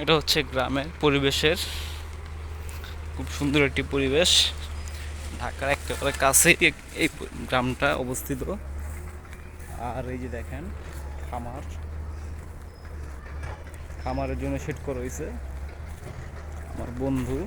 এটা হচ্ছে গ্রামের পরিবেশের খুব সুন্দর একটি পরিবেশ। ঢাকার একেবারে কাছেই এই গ্রামটা অবস্থিত। আর এই যে দেখেন খামার, খামারের জন্য সেট করা হয়েছে। আমার বন্ধু